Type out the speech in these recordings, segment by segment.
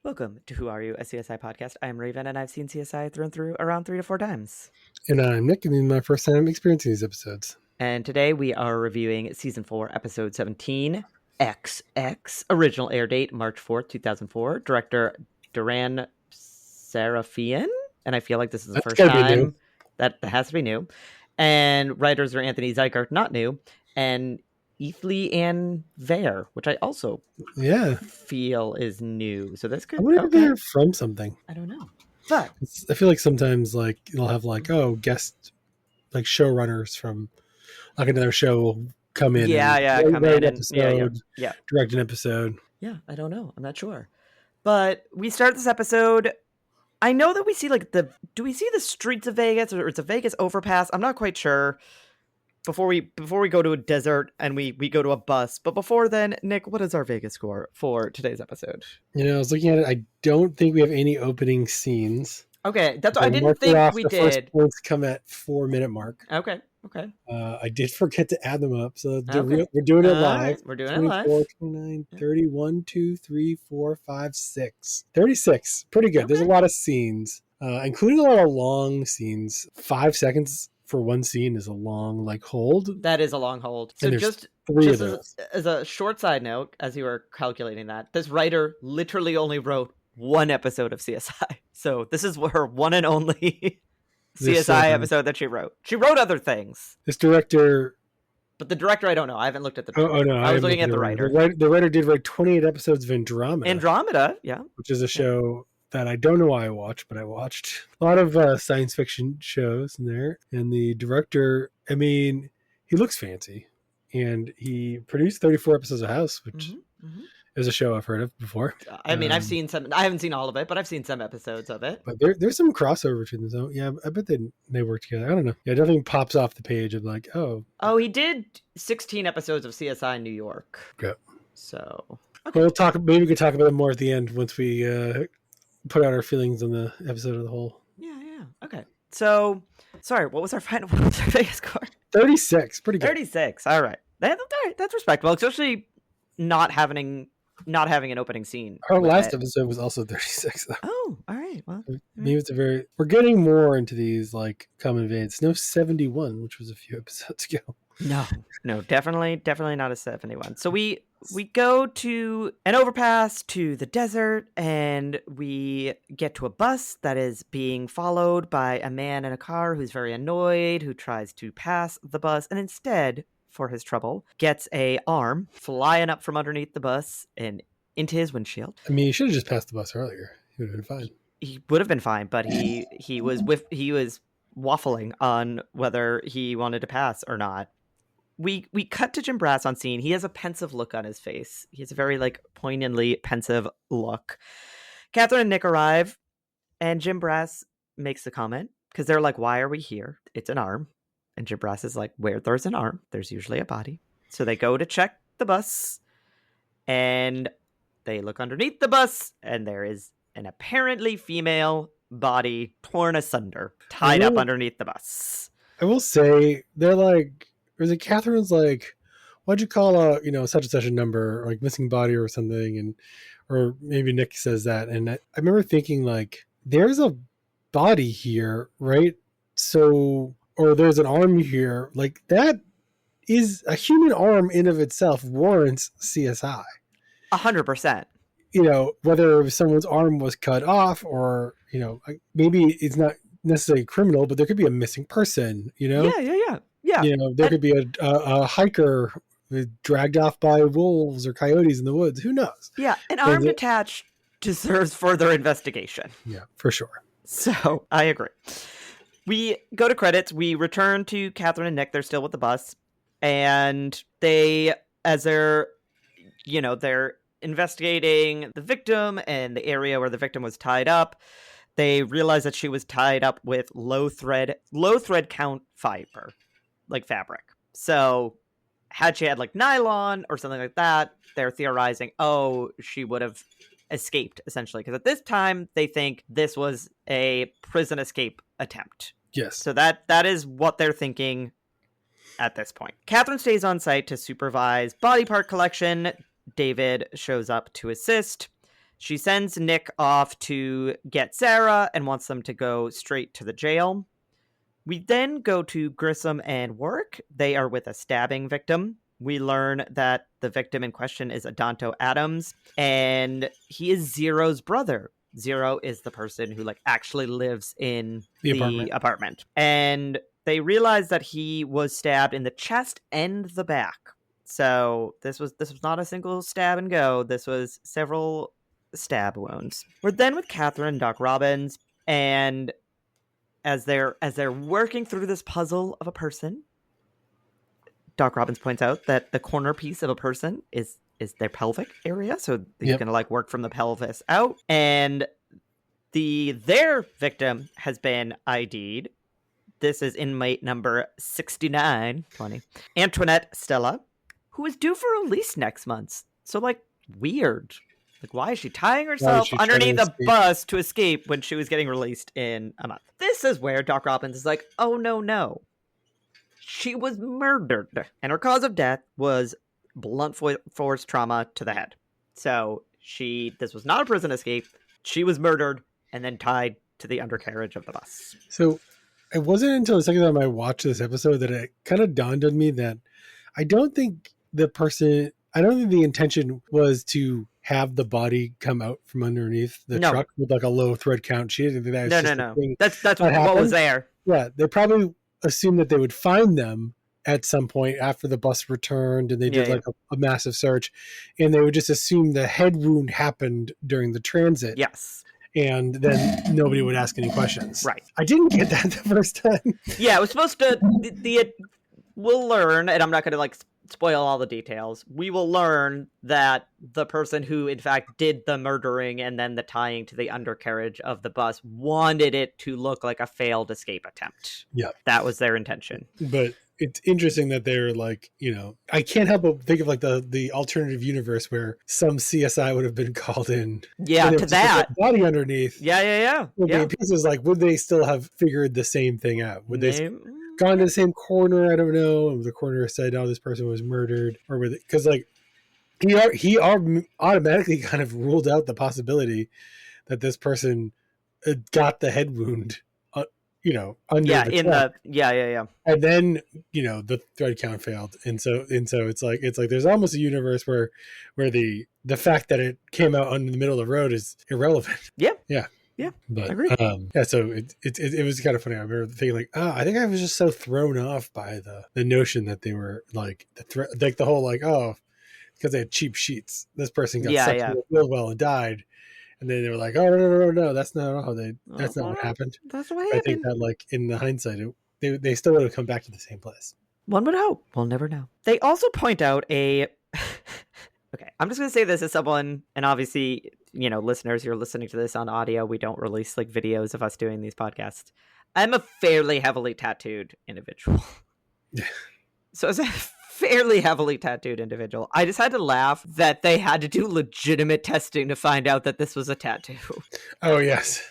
Welcome to Who Are You, a CSI podcast. I'm Raven, and I've seen CSI through and through around 3 to 4 times. And I'm Nick, and this is my first time experiencing these episodes. And today we are reviewing Season 4, Episode 17, XX. Original air date, March 4th, 2004. Director, Duran Serafian. And I feel like this is the first time that has to be new. And writers are Anthony Zeigert, not new, and Ethley Ann Vare, which I also feel is new. So this could. I wonder if they're from something. I don't know, but I feel like sometimes they'll have guest showrunners from another show will come in. Come in and direct an episode. Yeah, I don't know. I'm not sure, but we start this episode. I know that we see do we see the streets of Vegas or it's a Vegas overpass? I'm not quite sure. Before we go to a desert and we go to a bus. But before then, Nick, what is our Vegas score for today's episode? I was looking at it. I don't think we have any opening scenes. Okay, that's what I didn't think we did. First points come at 4-minute mark. Okay. I did forget to add them up. So we're doing it live. Right, we're doing it live. 24, 29, 30, 1, 2, 3, 4, 5, 6. 36. Pretty good. Okay. There's a lot of scenes, including a lot of long scenes. 5 seconds for one scene is a long hold. That is a long hold. So just as a short side note, as you were calculating that, this writer literally only wrote one episode of CSI. So this is her one and only CSI episode that she wrote. She wrote other things. This director... But the director, I don't know. I haven't looked at the director. Oh, no. I was looking at the writer. The writer did write 28 episodes of Andromeda. Andromeda, yeah. Which is a show that I don't know why I watched, but I watched a lot of science fiction shows in there. And the director, he looks fancy. And he produced 34 episodes of House, which is a show I've heard of before. I've seen some. I haven't seen all of it, but I've seen some episodes of it. But there's some crossover between them. So yeah, I bet they work together. I don't know. Yeah, nothing pops off the page of Oh, he did 16 episodes of CSI New York. Okay. So okay. We'll talk. Maybe we could talk about them more at the end once we put out our feelings on the episode of the whole. Yeah. Okay. So, sorry, what was our Vegas score? 36. Pretty good. 36. All right. That's respectable, especially not having an opening scene. Our last episode was also 36, though. Oh, all right. Well, maybe it's we're getting more into these common events. No 71, which was a few episodes ago. No, definitely not a 71. So we go to an overpass to the desert, and we get to a bus that is being followed by a man in a car who's very annoyed, who tries to pass the bus, and instead, for his trouble, gets a arm flying up from underneath the bus and into his windshield. He should have just passed the bus earlier. He would have been fine. He would have been fine, but he was waffling on whether he wanted to pass or not. We cut to Jim Brass on scene. He has a pensive look on his face. He has a very poignantly pensive look. Catherine and Nick arrive, and Jim Brass makes a comment because they're like, "Why are we here? It's an arm." And Jim Brass is like, "Where there's an arm, there's usually a body." So they go to check the bus, and they look underneath the bus, and there is an apparently female body torn asunder, tied up underneath the bus. I will say, they're Catherine's why'd you call a such and such a number, or missing body or something, or maybe Nick says that, and I remember thinking there's a body here, right? So, or there's an arm here, that is a human arm in of itself warrants CSI. 100%. Whether someone's arm was cut off or maybe it's not necessarily criminal, but there could be a missing person. Yeah. There could be a hiker dragged off by wolves or coyotes in the woods. Who knows? Yeah, an arm detached deserves further investigation. Yeah, for sure. So I agree. We go to credits. We return to Catherine and Nick. They're still with the bus, and they're investigating the victim and the area where the victim was tied up. They realize that she was tied up with low thread count fiber. Fabric. So had she had nylon or something like that, they're theorizing, she would have escaped, essentially. Because at this time, they think this was a prison escape attempt. Yes. So that is what they're thinking at this point. Catherine stays on site to supervise body part collection. David shows up to assist. She sends Nick off to get Sarah and wants them to go straight to the jail. We then go to Grissom and Warwick. They are with a stabbing victim. We learn that the victim in question is Adanto Adams, and he is Zero's brother. Zero is the person who actually lives in the apartment. And they realize that he was stabbed in the chest and the back. So this was not a single stab and go. This was several stab wounds. We're then with Catherine and Doc Robbins, and as they're working through this puzzle of a person, Doc Robbins points out that the corner piece of a person is their pelvic area, so he's gonna work from the pelvis out, and their victim has been ID'd. This is inmate number 69, funny, Antoinette Stella, who is due for release next month. So weird. Why is she tying herself underneath a bus to escape when she was getting released in a month? This is where Doc Robbins is like, oh, no. She was murdered. And her cause of death was blunt force trauma to the head. So this was not a prison escape. She was murdered and then tied to the undercarriage of the bus. So it wasn't until the second time I watched this episode that it kind of dawned on me that I don't think the intention was to have the body come out from underneath the truck with a low thread count. She didn't think that. No. That's what was there. Yeah, they probably assumed that they would find them at some point after the bus returned, and they did a massive search, and they would just assume the head wound happened during the transit. Yes. And then nobody would ask any questions. Right. I didn't get that the first time. Yeah, it was supposed to. We'll learn, and I'm not going to spoil all the details. We will learn that the person who in fact did the murdering and then the tying to the undercarriage of the bus wanted it to look like a failed escape attempt. Yeah. That was their intention. But it's interesting that they're I can't help but think of the alternative universe where some CSI would have been called in. Yeah, to that. Body underneath. Yeah. Pieces would they still have figured the same thing out? Would they gone to the same corner? I don't know. And the coroner said, "Oh, this person was murdered," or with it because he automatically kind of ruled out the possibility that this person got the head wound, under the truck. And then the thread count failed, and so it's like there's almost a universe where the fact that it came out in the middle of the road is irrelevant. Yeah, but so it was kind of funny. I remember thinking I think I was just so thrown off by the notion that they were the whole because they had cheap sheets. This person got sucked into the wheel well and died, and then they were like, oh no, that's not how that's not what happened. That's what happened. I think that in the hindsight, they still would have come back to the same place. One would hope. We'll never know. They also point out okay, I'm just gonna say this as someone, and obviously, listeners, you're listening to this on audio. We don't release videos of us doing these podcasts. I'm a fairly heavily tattooed individual. So as a fairly heavily tattooed individual, I just had to laugh that they had to do legitimate testing to find out that this was a tattoo. Oh, yes.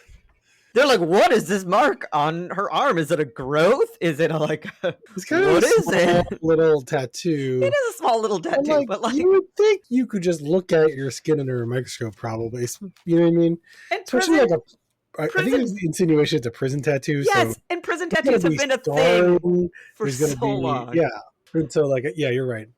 They're like, what is this mark on her arm? Is it a growth? Is it it's kind of a small little tattoo? It is a small little tattoo, but you would think you could just look at your skin under a microscope, probably. You know what I mean? And especially I think there's the insinuation it's a prison tattoo. Yes, so and prison tattoos have been a thing for so long. Yeah, and so you're right.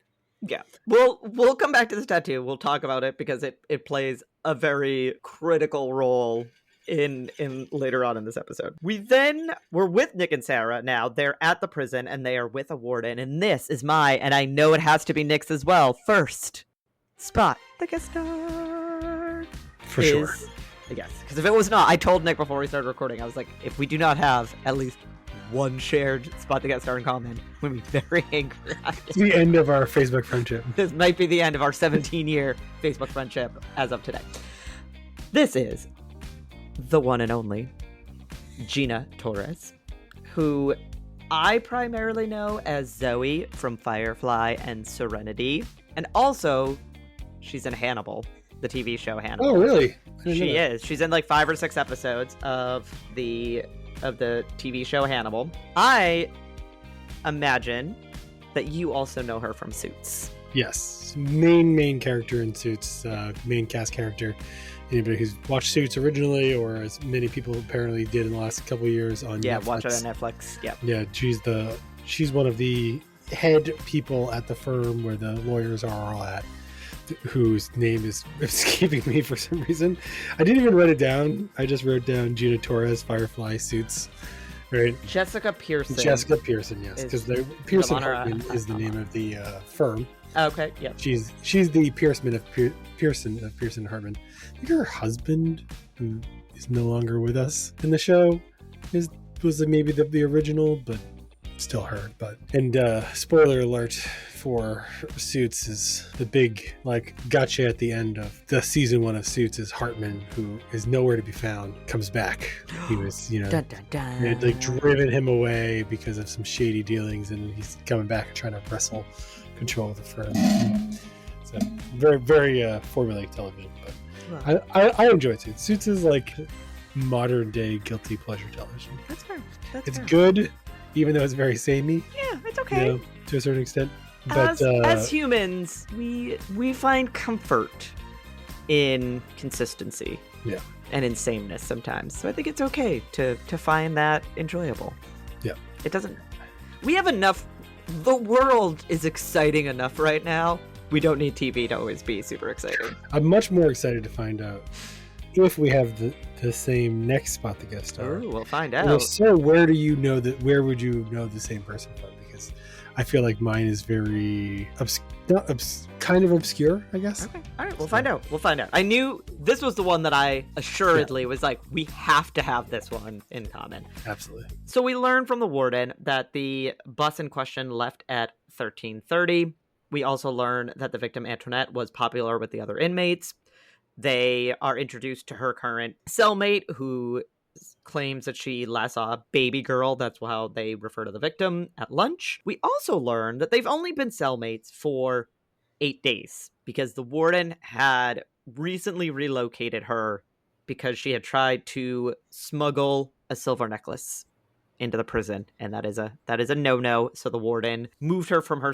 Yeah, we'll come back to this tattoo. We'll talk about it because it plays a very critical role in later on in this episode. We're with Nick and Sarah now. They're at the prison and they are with a warden, and this is and I know it has to be Nick's as well. First spot the guest star for sure. Yes, because if it was not, I told Nick before we started recording, I was like, if we do not have at least one shared spot the guest star in common, we'll be very angry. It's the end of our Facebook friendship. This might be the end of our 17-year Facebook friendship as of today. This is the one and only Gina Torres, who I primarily know as Zoe from Firefly and Serenity, and also she's in Hannibal, the TV show Hannibal. Oh, really? She is. She's in 5 or 6 episodes of the TV show Hannibal. I imagine that you also know her from Suits. Yes, main character in Suits, main cast character. anybody who's watched Suits originally, or as many people apparently did in the last couple of years on Netflix. Watch it on Netflix. Yeah, she's one of the head people at the firm where the lawyers are all at, whose name is escaping me for some reason. I didn't even write it down. I just wrote down Gina Torres, Firefly, Suits. Right. Jessica Pearson, yes, because the Pearson Hartman is the name of the firm. Okay, yeah. She's the Pearson of Pearson Hartman. I think her husband, who is no longer with us in the show, was maybe the original, but still her. And spoiler alert for Suits is the big gotcha at the end of the season 1 of Suits is Hartman, who is nowhere to be found, comes back. He was dun, dun, dun. They had driven him away because of some shady dealings, and he's coming back and trying to wrestle control of the firm. So very, very formulaic television, but I enjoy Suits. Suits is like modern day guilty pleasure television. That's fair. It's good, even though it's very samey. Yeah, it's okay. To a certain extent. But as humans, we find comfort in consistency. Yeah. And in sameness sometimes. So I think it's okay to find that enjoyable. Yeah. It doesn't. We have enough. The world is exciting enough right now. We don't need TV to always be super exciting. I'm much more excited to find out if we have the same next Spot the Guest Star. Ooh, we'll find out. So where would you know the same person from? Because I feel like mine is very kind of obscure, I guess. Okay. All right. We'll find out. I knew this was the one that I assuredly was like, we have to have this one in common. Absolutely. So we learned from the warden that the bus in question left at 13:30. We also learned that the victim, Antoinette, was popular with the other inmates. They are introduced to her current cellmate, who claims that she last saw a baby girl. That's how they refer to the victim at lunch. We also learned that they've only been cellmates for 8 days because the warden had recently relocated her because she had tried to smuggle a silver necklace into the prison, and that is a no-no. So the warden moved her from her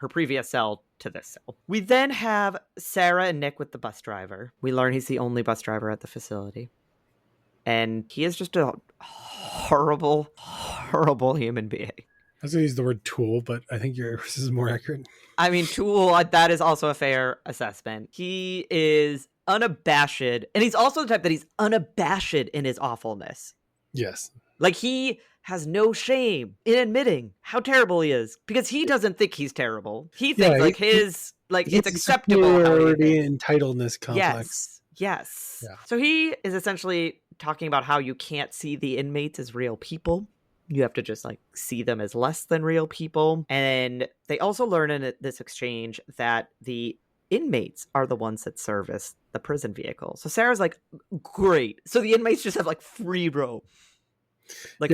previous cell to this cell. We then have Sarah and Nick with the bus driver. We learn he's the only bus driver at the facility. And he is just a horrible, horrible human being. I was going to use the word tool, but I think yours is more accurate. I mean, tool, that is also a fair assessment. He is unabashed, and he's also the type that he's unabashed in his awfulness. Yes. Like, he has no shame in admitting how terrible he is, because he doesn't think he's terrible. He thinks it's acceptable. Superiority and entitledness complex. Yes. Yeah. So he is essentially talking about how you can't see the inmates as real people. You have to just see them as less than real people. And they also learn in this exchange that the inmates are the ones that service the prison vehicle. So Sarah's like, great. So the inmates just have free roam.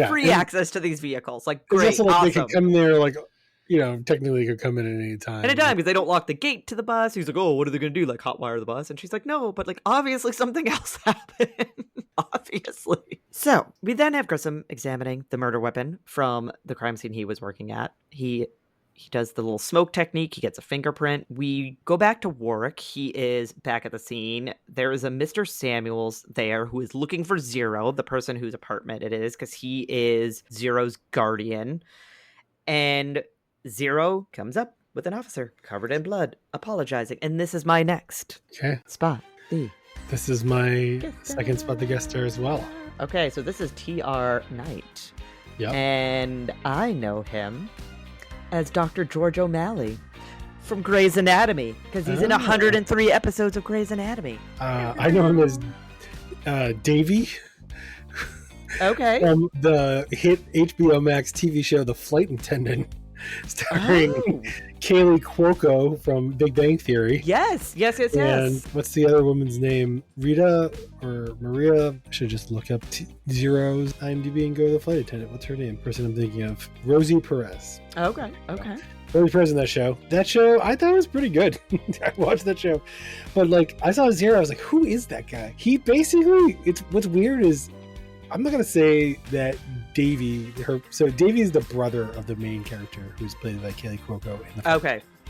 Free access to these vehicles. Great, also, awesome. They could come there, technically could come in at any time. Anytime, because they don't lock the gate to the bus. He's like, oh, what are they going to do? Hotwire the bus? And she's like, no, but obviously something else happened. Obviously. So we then have Grissom examining the murder weapon from the crime scene he was working at. He does the little smoke technique. He gets a fingerprint. We go back to Warwick. He is back at the scene. There is a Mr. Samuels there who is looking for Zero, the person whose apartment it is, because he is Zero's guardian. And Zero comes up with an officer covered in blood, apologizing. And this is my next spot. This is my second Spot the Guest Star as well. Okay, so this is T.R. Knight. Yep. And I know him as Dr. George O'Malley from Grey's Anatomy, because he's in 103 episodes of Grey's Anatomy. I know him as Davey. Okay. From the hit HBO Max TV show The Flight Attendant, starring Kaylee Cuoco from Big Bang Theory. Yes. And what's the other woman's name? Rita or Maria? I should just look up Zero's IMDb and go to The Flight Attendant. What's her name? Person I'm thinking of. Rosie Perez. Okay. Rosie Perez in that show. That show, I thought was pretty good. I watched that show. But I saw Zero, I was like, who is that guy? He basically, what's weird is, I'm not going to say that Davey is the brother of the main character who's played by Kaylee Cuoco.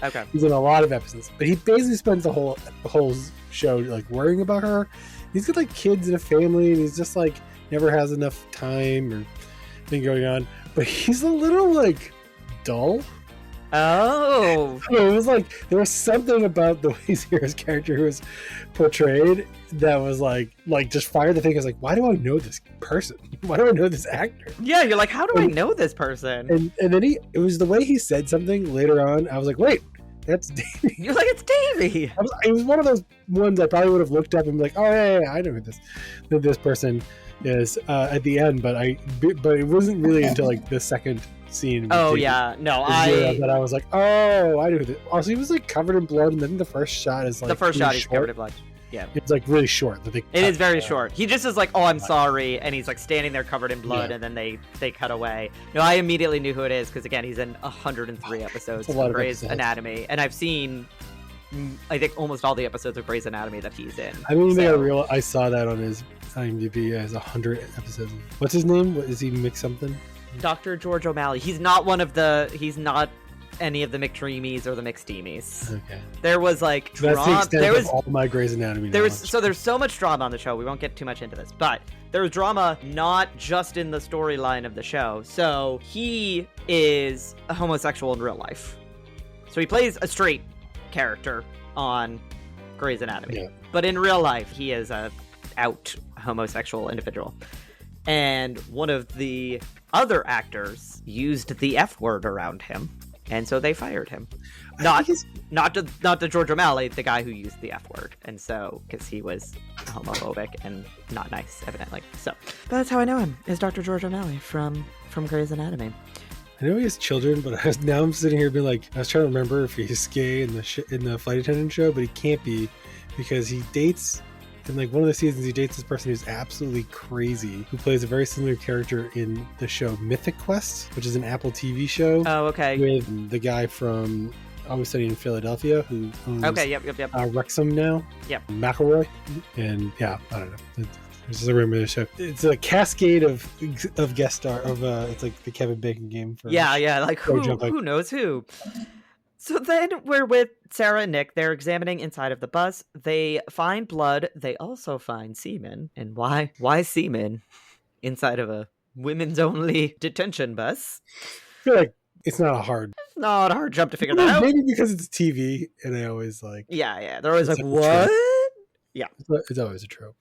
Okay. He's in a lot of episodes, but he basically spends the whole show like worrying about her. He's got like kids and a family, and he's just like never has enough time or thing going on. But he's a little like dull. Oh. So it was like there was something about the way Zira's character was portrayed that was like just fired the thing. I was like, why do I know this person? Why do I know this actor? Yeah, you're like, how do I know this person? And then it was the way he said something later on. I was like, wait, that's Davey. You're like, it's Davey. It was one of those ones I probably would have looked up and be like, oh yeah, I know who this person is at the end, but it wasn't really until like the second scene. Oh yeah, no, that I was like, oh, I knew this. Also, he was like covered in blood, and then the first shot is like the first really shot he's short. Covered in blood. Yeah, it's like really short. That it is very short. He just is like, oh, I'm sorry, and he's like standing there covered in blood, and then they cut away. No, I immediately knew who it is because again, he's in 103 episodes of Grey's Anatomy, and I've seen, I think, almost all the episodes of Grey's Anatomy that he's in. I mean, I saw that on his IMDb as 100 episodes. What's his name? Is he Mick something? Dr. George O'Malley. He's not any of the McDreamies or the McSteamies. Okay. There was like drama. That's the extent of all my Grey's Anatomy. There's so much drama on the show. We won't get too much into this, but there's drama not just in the storyline of the show. So he is a homosexual in real life. So he plays a straight character on Grey's Anatomy, but in real life he is a out homosexual individual. And one of the other actors used the F word around him, and so they fired him. Not to George O'Malley, the guy who used the F word, and so because he was homophobic and not nice, evidently. So, but that's how I know him, is Dr. George O'Malley from Grey's Anatomy. I know he has children, but now I'm sitting here being like, I was trying to remember if he's gay in the flight attendant show, but he can't be because he dates. In like one of the seasons, he dates this person who's absolutely crazy, who plays a very similar character in the show Mythic Quest, which is an Apple TV show. Oh, okay. With the guy from Always Sunny in Philadelphia, who owns Wrexham now. Yep. McElroy, and yeah, I don't know. It's just a remember the show. It's a cascade of guest star of it's like the Kevin Bacon game. For like who knows who. So then we're with Sarah and Nick. They're examining inside of the bus. They find blood. They also find semen. And why semen inside of a women's only detention bus? I feel like it's not a hard jump to figure that out. Maybe because it's TV, and I always like. Yeah. They're always like, what? Yeah. It's always a trope.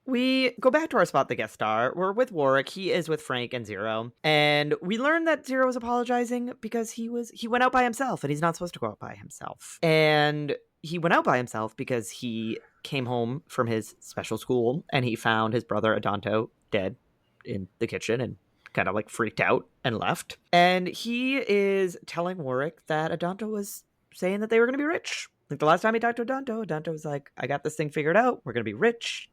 We go back to our spot, the guest star. We're with Warwick. He is with Frank and Zero. And we learn that Zero was apologizing because he went out by himself, and he's not supposed to go out by himself. And he went out by himself because he came home from his special school, and he found his brother Adanto dead in the kitchen and kind of like freaked out and left. And he is telling Warwick that Adanto was saying that they were going to be rich. Like the last time he talked to Adanto was like, I got this thing figured out. We're going to be rich.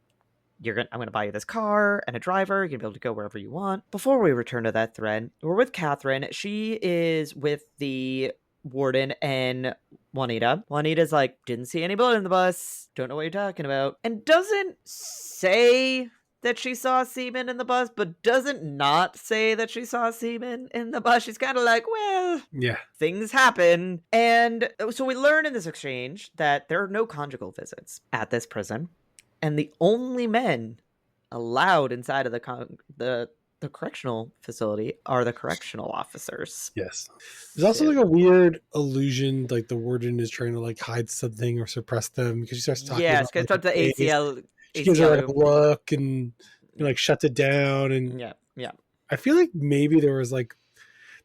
I'm going to buy you this car and a driver. You're going to be able to go wherever you want. Before we return to that thread, we're with Catherine. She is with the warden and Juanita. Juanita's like, didn't see any blood in the bus. Don't know what you're talking about. And doesn't say that she saw semen in the bus, but doesn't not say that she saw semen in the bus. She's kind of like, well, yeah, things happen. And so we learn in this exchange that there are no conjugal visits at this prison. And the only men allowed inside of the correctional facility are the correctional officers. Yes. There's also like a weird illusion, like the warden is trying to like hide something or suppress them because she starts talking about like, the ACL. She gives her like a look and like shuts it down. And yeah. I feel like maybe there was like,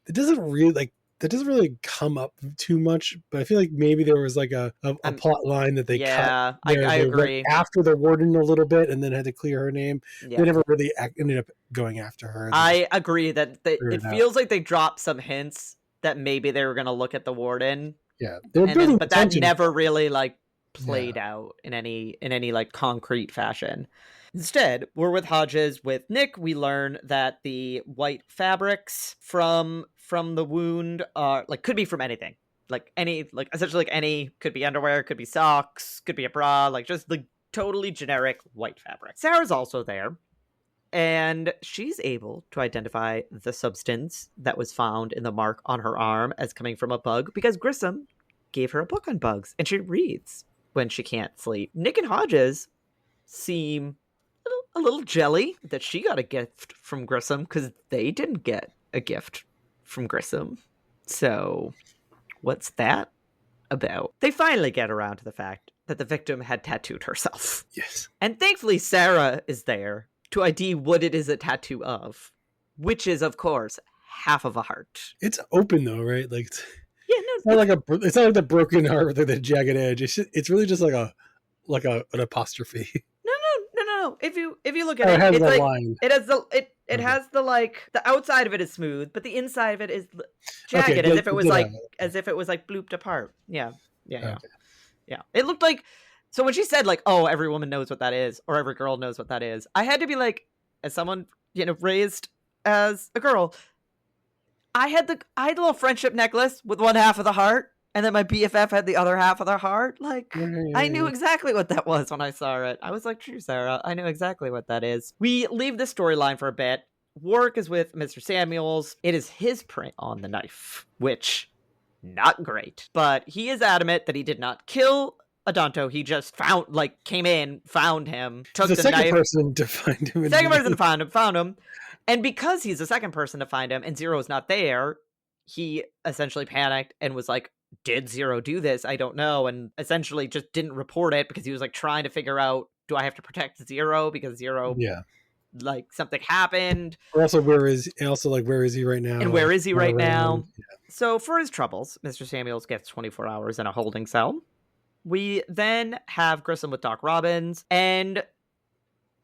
that doesn't really come up too much, but I feel like maybe there was like a plot line that they cut. Yeah, I agree. After the warden a little bit and then had to clear her name. Yeah. They never really ended up going after her. I agree that it feels like they dropped some hints that maybe they were going to look at the warden. Yeah. But that never really like played out in any like concrete fashion. Instead, we're with Hodges. With Nick, we learn that the white fabrics from the wound are like could be from anything. Like any, like essentially like any, could be underwear, could be socks, could be a bra, like just the totally generic white fabric. Sarah's also there, and she's able to identify the substance that was found in the mark on her arm as coming from a bug because Grissom gave her a book on bugs, and she reads when she can't sleep. Nick and Hodges seem a little jelly that she got a gift from Grissom, because they didn't get a gift from Grissom. So what's that about? They finally get around to the fact that the victim had tattooed herself. Yes. And thankfully Sarah is there to ID what it is a tattoo of, which is, of course, half of a heart. It's open though, right? Like, Yeah, it's not like the broken heart with like the jagged edge. It's really just like an apostrophe. No. If you look at it has it's the like line. it has the it Okay. has the, like, the outside of it is smooth, but the inside of it is jagged, Okay, as if it was like blooped apart. Yeah. Okay. Yeah. It looked like, so when she said like, oh, every woman knows what that is, or every girl knows what that is, I had to be like, as someone, raised as a girl, I had a little friendship necklace with one half of the heart, and then my BFF had the other half of the heart. Like, I knew exactly what that was when I saw it. I was like, true, Sarah, I know exactly what that is. We leave the storyline for a bit. Warwick is with Mr. Samuels. It is his print on the knife, which, not great. But he is adamant that he did not kill Adanto. He just came in, found him, took the second knife. person to find him. Second person to found him. And because he's the second person to find him and Zero's not there, he essentially panicked and was like, did Zero do this? I don't know. And essentially just didn't report it because he was like trying to figure out, do I have to protect Zero because Zero, like, something happened? Or also, where is he right now? And where is he right now? Yeah. So for his troubles, Mr. Samuels gets 24 hours in a holding cell. We then have Grissom with Doc Robbins. And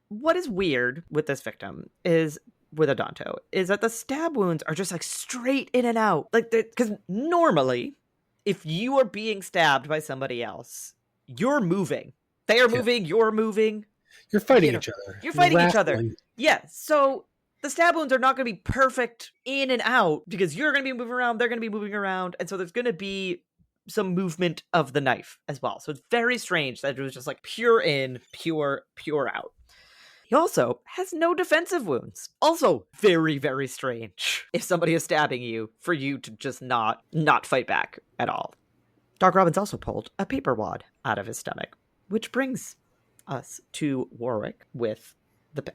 what is weird with this victim is, with Adanto, is that the stab wounds are just like straight in and out. Like, because normally, if you are being stabbed by somebody else, you're moving. They are moving, you're moving. You're fighting each other. You're fighting each other. Yeah, so the stab wounds are not going to be perfect in and out because you're going to be moving around, they're going to be moving around, and so there's going to be some movement of the knife as well. So it's very strange that it was just like pure in, pure out. He also has no defensive wounds. Also very, very strange if somebody is stabbing you for you to just not fight back at all. Doc Robbins also pulled a paper wad out of his stomach, which brings us to Warwick with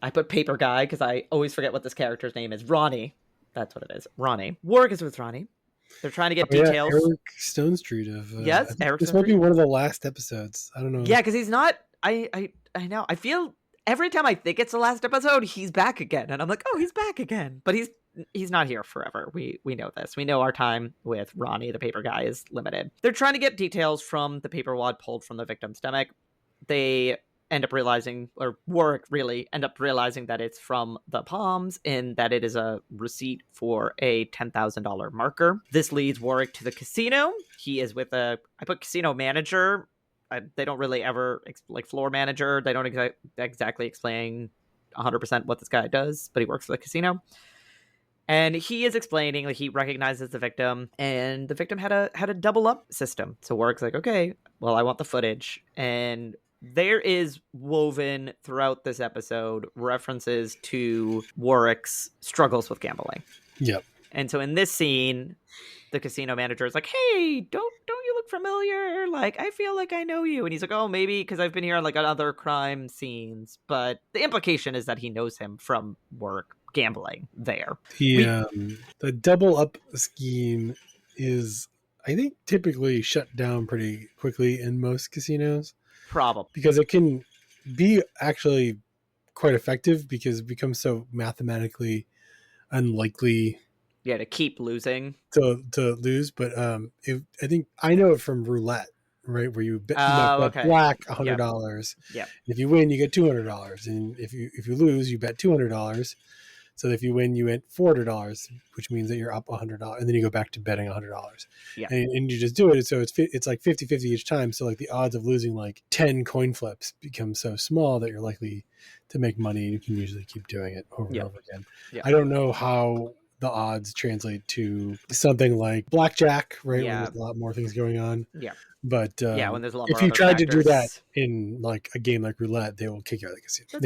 I put paper guy because I always forget what this character's name is. Ronnie. That's what it is. Ronnie. Warwick is with Ronnie. They're trying to get details. Eric Stone Street of yes, Eric. This might be one of the last episodes. I don't know. Yeah, because he's not. I know. I feel every time I think it's the last episode, he's back again, and I'm like, oh, he's back again. But he's not here forever. We know this. We know our time with Ronnie, the paper guy, is limited. They're trying to get details from the paper wad pulled from the victim's stomach. They end up realizing, or Warwick really end up realizing, that it's from the palms and that it is a receipt for a $10,000 marker. This leads Warwick to the casino. He is with I put casino manager. They don't really ever, like, floor manager. They don't exactly explain 100% what this guy does, but he works for the casino. And he is explaining, like, he recognizes the victim, and the victim had a double up system. So Warwick's like, okay, well, I want the footage. And there is woven throughout this episode references to Warwick's struggles with gambling. Yep. And so in this scene, the casino manager is like, hey, don't you look familiar? Like, I feel like I know you. And he's like, oh, maybe because I've been here on, like, other crime scenes. But the implication is that he knows him from work gambling there. The double up scheme is, I think, typically shut down pretty quickly in most casinos. Probably. Because it can be actually quite effective because it becomes so mathematically unlikely to keep losing. To lose. But I think I know it from roulette, right? Where you bet black $100. Yep. If you win, you get $200. And if you lose, you bet $200. So if you win, you win $400, which means that you're up $100, and then you go back to betting $100. Yeah. And you just do it. So it's like 50-50 each time. So like the odds of losing like 10 coin flips become so small that you're likely to make money. You can usually keep doing it over and over again. Yeah. I don't know how the odds translate to something like blackjack, right? Yeah. When there's a lot more things going on. Yeah. But when there's a lot if more you tried factors to do that in like a game like roulette, they will kick you out of the casino. That's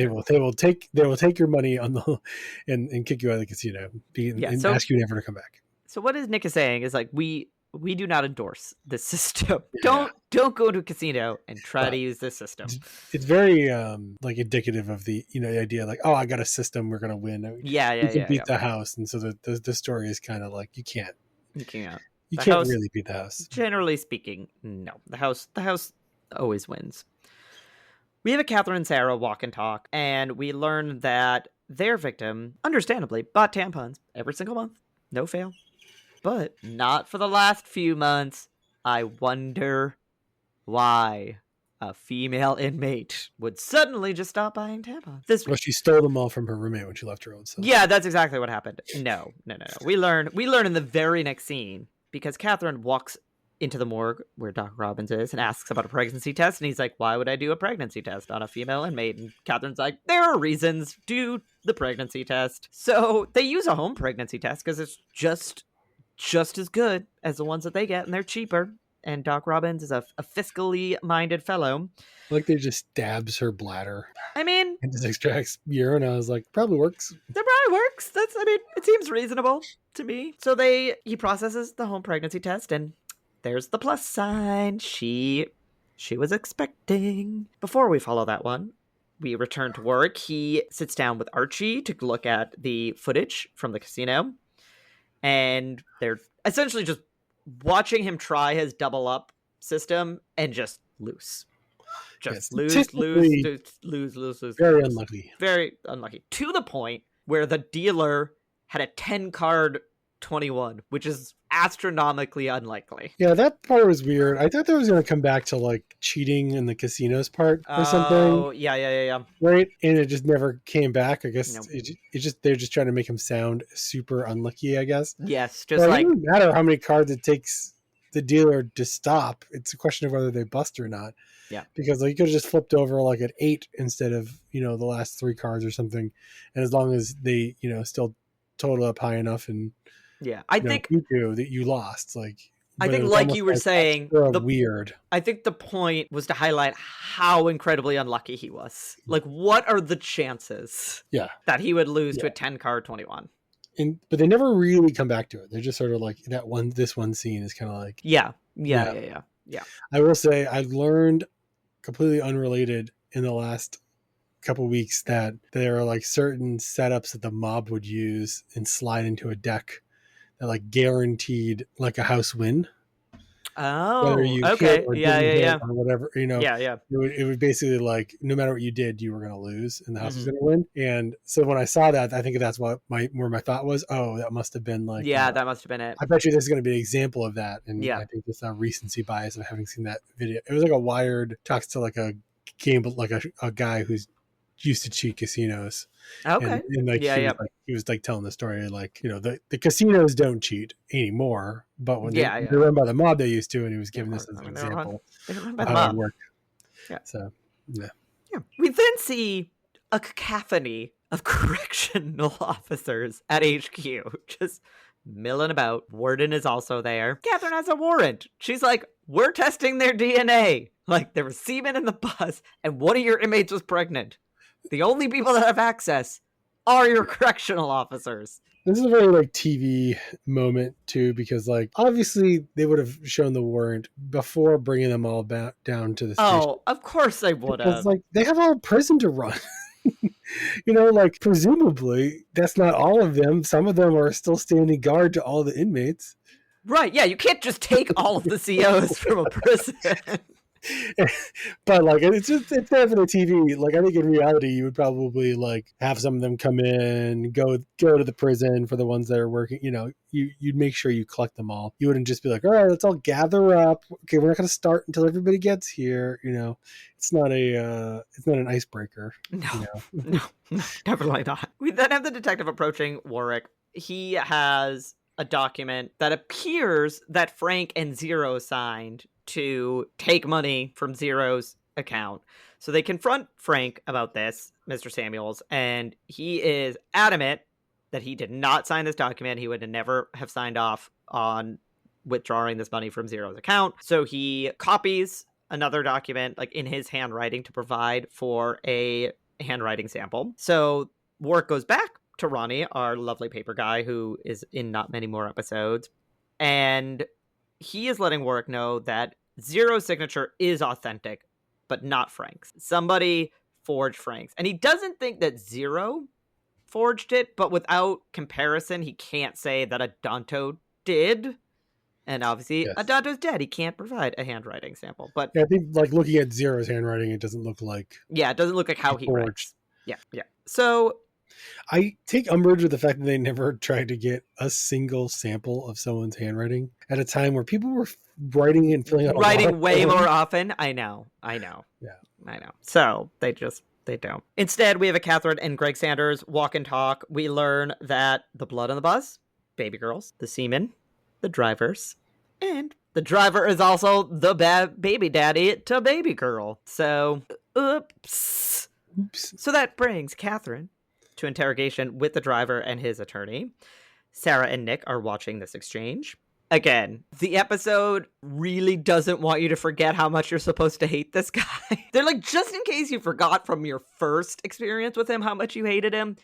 They will take your money on the and kick you out of the casino and ask you never to come back. So what Nick is saying is, like, we we do not endorse this system. Yeah. Don't go to a casino and try to use this system. It's very like indicative of the the idea like, oh, I got a system, we're gonna win. Yeah. We can beat the house, and so the story is kind of like you can't really beat the house. Generally speaking, no. The house always wins. We have a Catherine and Sarah walk and talk, and we learn that their victim, understandably, bought tampons every single month. No fail. But not for the last few months. I wonder why a female inmate would suddenly just stop buying tampons. Well, she stole them all from her roommate when she left her own cell. Yeah, that's exactly what happened. No. We learn in the very next scene, because Catherine walks into the morgue where Doc Robbins is and asks about a pregnancy test, and he's like, why would I do a pregnancy test on a female inmate? And Catherine's like, there are reasons. Do the pregnancy test. So they use a home pregnancy test because it's just as good as the ones that they get, and they're cheaper. And Doc Robbins is a fiscally minded fellow. Like they just stabs her bladder. I mean, and just extracts urine. I was like, probably works. That probably works. It seems reasonable to me. So he processes the home pregnancy test, and there's the plus sign. She was expecting. Before we follow that one, we return to work. He sits down with Archie to look at the footage from the casino. And they're essentially just watching him try his double up system and just lose. Just lose. Very unlucky. Very unlucky. To the point where the dealer had a 10 card 21, which is astronomically unlikely. Yeah, that part was weird. I thought that was going to come back to like cheating in the casinos part or something. Oh, yeah. Right, and it just never came back. I guess they're just trying to make him sound super unlucky. I guess. Yes, just it doesn't matter how many cards it takes the dealer to stop. It's a question of whether they bust or not. Yeah, because like you could have just flipped over like at 8 instead of the last 3 cards or something, and as long as they still total up high enough and. Yeah, I think you do that. You lost, I think, like you were saying, weird. I think the point was to highlight how incredibly unlucky he was. Like, what are the chances? Yeah, that he would lose to a 10 card 21? But they never really come back to it. They're just sort of like that one. This one scene is kind of like yeah. I will say I learned completely unrelated in the last couple weeks that there are like certain setups that the mob would use and slide into a deck that like guaranteed like a house win. Oh, okay. Yeah. Or whatever, Yeah. It would basically like, no matter what you did, you were going to lose and the house was going to win. And so when I saw that, I think that's what where my thought was, oh, that must have been like, that must have been it. I bet you this is going to be an example of that. And yeah, I think it's a recency bias of having seen that video. It was like a Wired talks to like a game, like a guy who's used to cheat casinos. Okay. And like, he was like telling the story, like, the casinos don't cheat anymore, but when they're run by the mob, they used to, and he was giving this as an example of how it worked. Yeah. So, yeah. We then see a cacophony of correctional officers at HQ, just milling about. Warden is also there. Catherine has a warrant. She's like, we're testing their DNA. Like, there was semen in the bus, and one of your inmates was pregnant. The only people that have access are your correctional officers. This is a very like TV moment too, because like obviously they would have shown the warrant before bringing them all back down to the station. Oh, of course they would have. Like they have all prison to run. Like presumably that's not all of them. Some of them are still standing guard to all the inmates. Right? Yeah, you can't just take all of the COs from a prison. But like it's there for the TV. Like I think in reality you would probably like have some of them come in, go to the prison for the ones that are working. You'd make sure you collect them all. You wouldn't just be like, all right, let's all gather up. Okay, we're not going to start until everybody gets here. It's not an icebreaker. No, definitely not. We then have the detective approaching Warwick. He has a document that appears that Frank and Zero signed to take money from Zero's account. So they confront Frank about this, Mr. Samuels, and he is adamant that he did not sign this document. He would never have signed off on withdrawing this money from Zero's account. So he copies another document like in his handwriting to provide for a handwriting sample. So Warwick goes back to Ronnie, our lovely paper guy who is in not many more episodes, and he is letting Warwick know that Zero's signature is authentic, but not Frank's. Somebody forged Frank's. And he doesn't think that Zero forged it, but without comparison, he can't say that Adanto did. And obviously, Yes. Adanto's dead. He can't provide a handwriting sample. But Yeah, I think like looking at Zero's handwriting, it doesn't look like. Yeah, it doesn't look like how he forged. writes. Yeah. So I take umbrage with the fact that they never tried to get a single sample of someone's handwriting at a time where people were writing and filling out writing way more often. I know. Yeah. I know. So they don't. Instead, we have a Catherine and Greg Sanders walk and talk. We learn that the blood on the bus, baby girls, the seamen, the drivers, and the driver is also the baby daddy to baby girl. So, oops. So that brings Catherine to interrogation with the driver and his attorney. Sarah and Nick are watching this exchange. Again, the episode really doesn't want you to forget how much you're supposed to hate this guy. They're like, just in case you forgot from your first experience with him how much you hated him,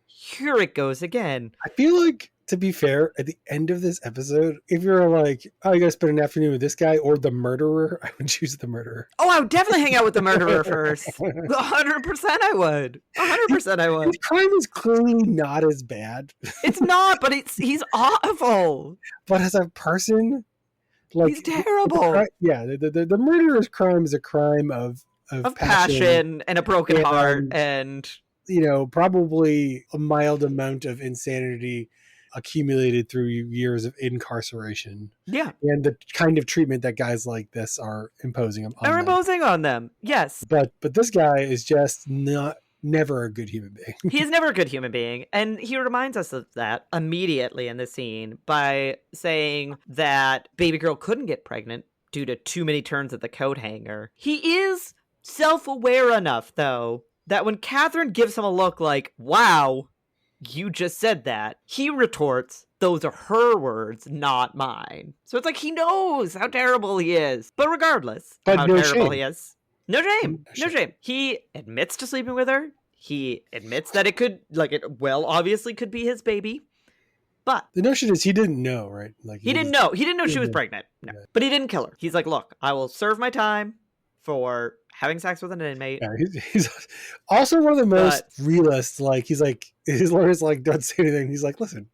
here it goes again. I feel like, to be fair, at the end of this episode, if you're like, oh, you gotta spend an afternoon with this guy or the murderer, I would choose the murderer. Oh, I would definitely hang out with the murderer first. 100% I would. 100% I would. His crime is clearly not as bad. It's not, but he's awful. But as a person, like, he's terrible. The murderer's crime is a crime of passion and a broken heart and probably a mild amount of insanity accumulated through years of incarceration. Yeah. And the kind of treatment that guys like this are imposing on them. Yes. But this guy is just never a good human being. He is never a good human being. And he reminds us of that immediately in the scene by saying that baby girl couldn't get pregnant due to too many turns at the coat hanger. He is self-aware enough, though, that when Catherine gives him a look like, wow, you just said that, he retorts, those are her words, not mine. So it's like he knows how terrible he is. But regardless of how terrible he is, no shame. He admits to sleeping with her. He admits that it obviously could be his baby. But the notion is he didn't know, right? Like he didn't know she was pregnant. No. Yeah. But he didn't kill her. He's like, look, I will serve my time for having sex with an inmate. Yeah, he's also one of the most realists. Like, he's like, his lawyer's like, don't say anything. He's like, listen.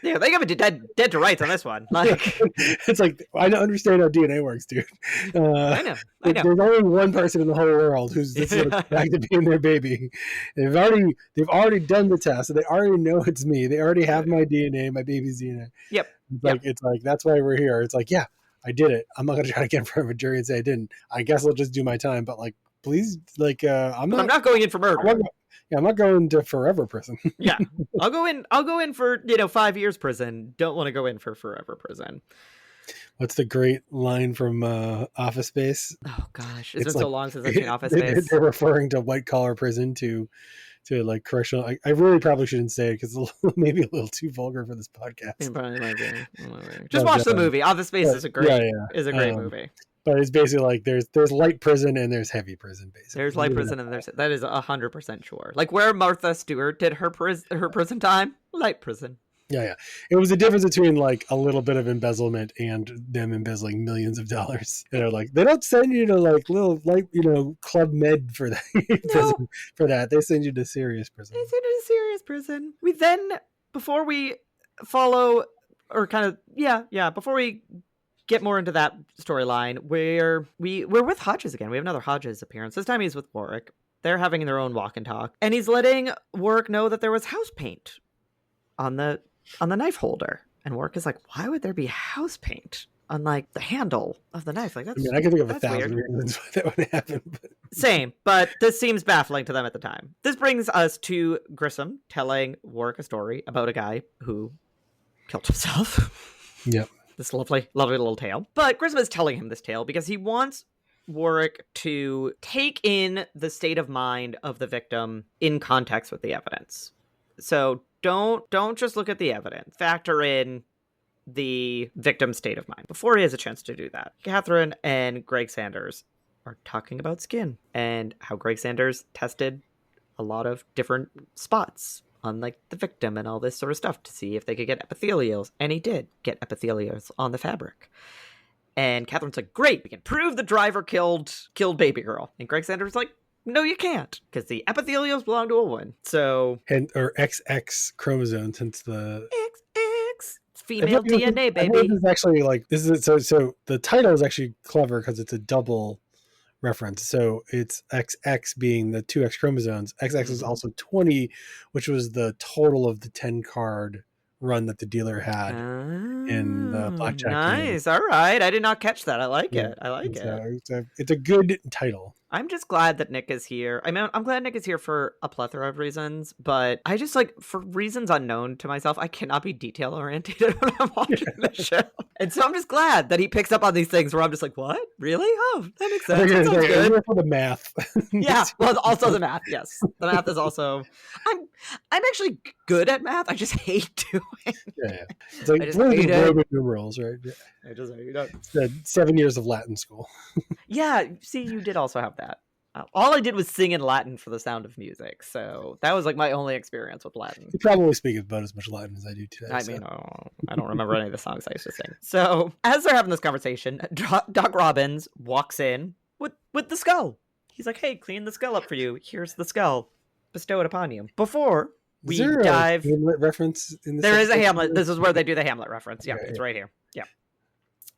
Yeah, they give it dead to rights on this one. Like, it's like, I don't understand how DNA works, dude. I know. There's only one person in the whole world who's back to being their baby. They've already done the test, so they already know it's me. They already have my DNA, my baby's DNA. Yep. It's like that's why we're here. It's like, yeah, I did it. I'm not going to try to get in front of a jury and say I didn't. I guess I'll just do my time. But like, please, like, I'm not going in for murder. I'm not going to forever prison. Yeah, I'll go in for 5 years prison. Don't want to go in for forever prison. What's the great line from Office Space? Oh gosh, it's been so long since I've seen Office Space. They're referring to white collar prison to like correctional. I really probably shouldn't say it because it's maybe a little too vulgar for this podcast. It probably might be. Just watch the movie. Office Space is a great movie. But it's basically like there's light prison and there's heavy prison. Basically, there's light prison and that is 100% sure. Like where Martha Stewart did her prison time, light prison. Yeah. It was the difference between like a little bit of embezzlement and them embezzling millions of dollars. They're like, they don't send you to like little like Club Med for that. Prison for that. They send you to serious prison. We then, before we follow or kind of before we get more into that storyline, we're with Hodges again. We have another Hodges appearance. This time he's with Warwick. They're having their own walk and talk, and he's letting Warwick know that there was house paint on the knife holder. And Warwick is like, why would there be house paint on like the handle of the knife? Like, that's, I can think of 1,000 reasons why that would happen. Same, but this seems baffling to them at the time. This brings us to Grissom telling Warwick a story about a guy who killed himself. Yep. This lovely little tale. But Grissom is telling him this tale because he wants Warwick to take in the state of mind of the victim in context with the evidence. So don't just look at the evidence. Factor in the victim's state of mind before he has a chance to do that. Catherine and Greg Sanders are talking about skin and how Greg Sanders tested a lot of different spots on like the victim and all this sort of stuff to see if they could get epithelials. And he did get epithelials on the fabric. And Catherine's like, great, we can prove the driver killed baby girl. And Greg Sanders like, no, you can't, because the epithelials belong to a woman. So, or XX chromosome, since the XX female DNA, baby. This is actually like so the title is actually clever because it's a double reference. So it's XX being the 2X chromosomes. XX is also 20, which was the total of the 10 card run that the dealer had in the blackjack. Nice. Game. All right. I did not catch that. I like it. I like it. It's a good title. I'm just glad that Nick is here. I mean, I'm glad Nick is here for a plethora of reasons, but I just like, for reasons unknown to myself, I cannot be detail oriented when I'm watching the show. And so I'm just glad that he picks up on these things where I'm just like, what? Really? Oh, that makes sense. That sounds good. For the math. Yeah. Well, also the math. Yes. The math is also, I'm actually good at math. I just hate doing it. Yeah. It's like Roman numerals, right? Yeah. I just hate it. It's 7 years of Latin school. Yeah. See, you did also have that. All I did was sing in Latin for The Sound of Music, so that was like my only experience with Latin. You probably speak about as much Latin as I do today. I mean, I don't remember any of the songs I used to sing. So as they're having this conversation, Doc Robbins walks in with the skull. He's like, "Hey, clean the skull up for you. Here's the skull. Bestow it upon you." Before we dive, a Hamlet reference in this there is a Hamlet. This is where they do the Hamlet reference. Yeah, it's right here. Yeah.